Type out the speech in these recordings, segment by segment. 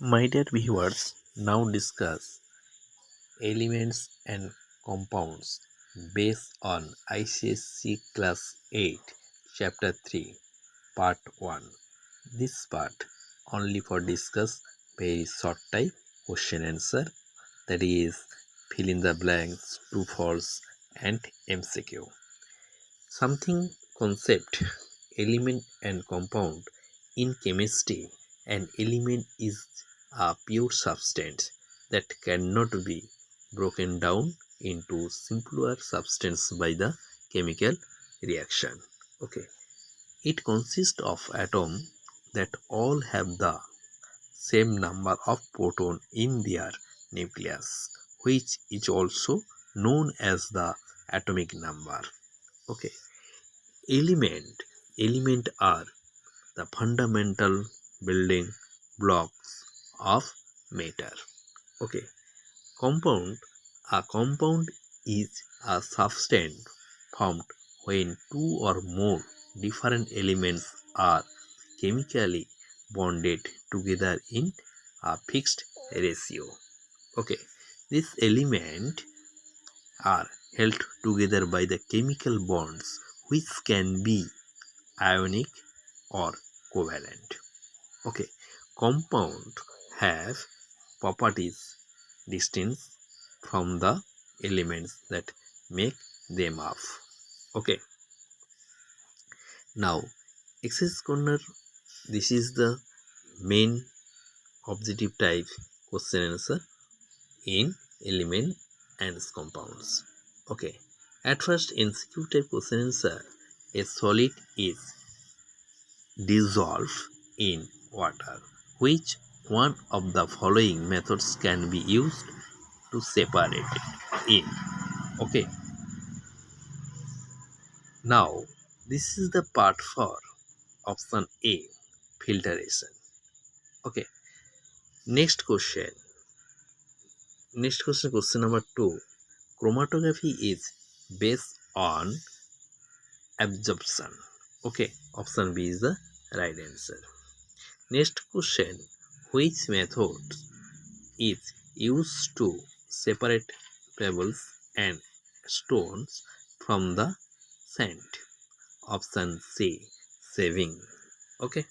My dear viewers, now discuss elements and compounds based on ICSE Class 8, Chapter 3, Part 1. This part only for discuss very short type question answer, that is fill in the blanks, true false and MCQ. Something concept element and compound. In chemistry, an element is a pure substance that cannot be broken down into simpler substance by the chemical reaction. Okay, it consists of atoms that all have the same number of proton in their nucleus, which is also known as the atomic number. Okay, element element are the fundamental building blocks of matter. Okay, compound a compound is a substance formed when two or more different elements are chemically bonded together in a fixed ratio. Okay, these elements are held together by the chemical bonds which can be ionic or covalent. Okay, compound have properties distinct from the elements that make them up. Okay, now exercise corner. This is the main objective type question answer in element and compounds. Okay, at first MCQ type question answer, a solid is dissolved in water. Which one of the following methods can be used to separate it in? Okay, now this is the part for option A, filtration. Okay, next question. Question number 2. Chromatography is based on absorption. Okay, option B is the right answer. Next question. Which method is used to separate pebbles and stones from the sand? Option C, saving. Okay.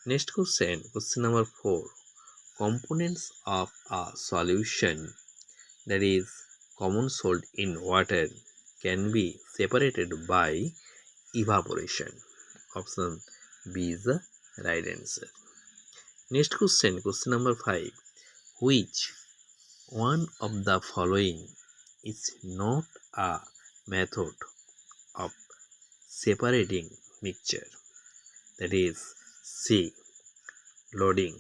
Next question number 4. Components of a solution, that is common salt in water, can be separated by evaporation. Option B is the right answer. Next question number 5. Which one of the following is not a method of separating mixture? That is C, loading.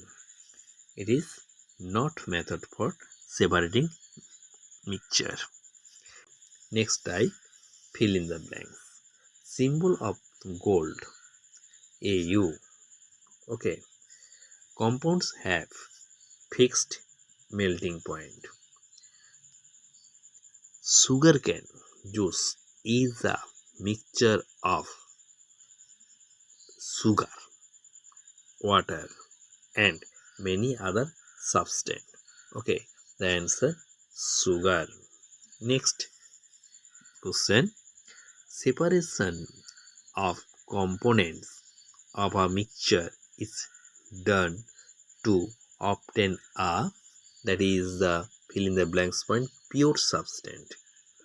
It is not method for separating mixture. Next type, fill in the blanks. Symbol of gold, AU. Okay, compounds have fixed melting point. Sugarcane juice is a mixture of sugar, water and many other substance. Okay, the answer sugar. Next question, separation of components of a mixture is done to obtain a, that is the fill in the blanks point, pure substance.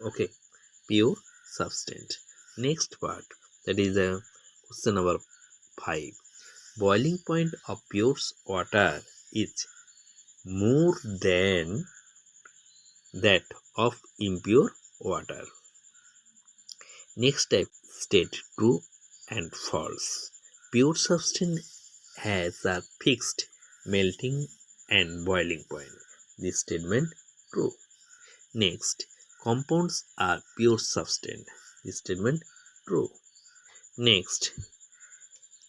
Okay, pure substance. Next part, that is the question number 5. Boiling point of pure water is more than that of impure water. Next type, state true and false. Pure substance has a fixed melting and boiling point. This statement true. Next, compounds are pure substance. This statement true. Next,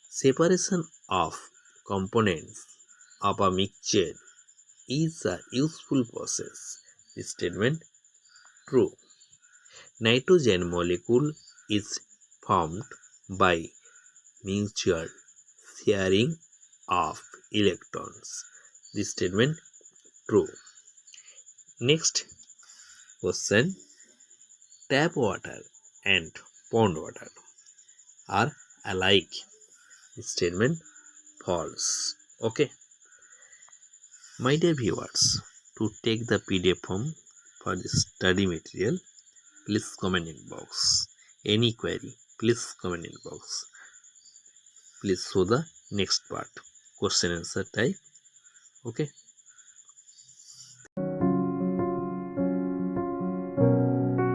separation of components of a mixture is a useful process. This statement true. Nitrogen molecule is formed by mutual sharing of electrons. This statement true. Next question, tap water and pond water are alike. This statement false. Okay. My dear viewers, to take the PDF form for the study material, please comment in box. Any query, please comment in box. Please show the next part, question answer type. Okay.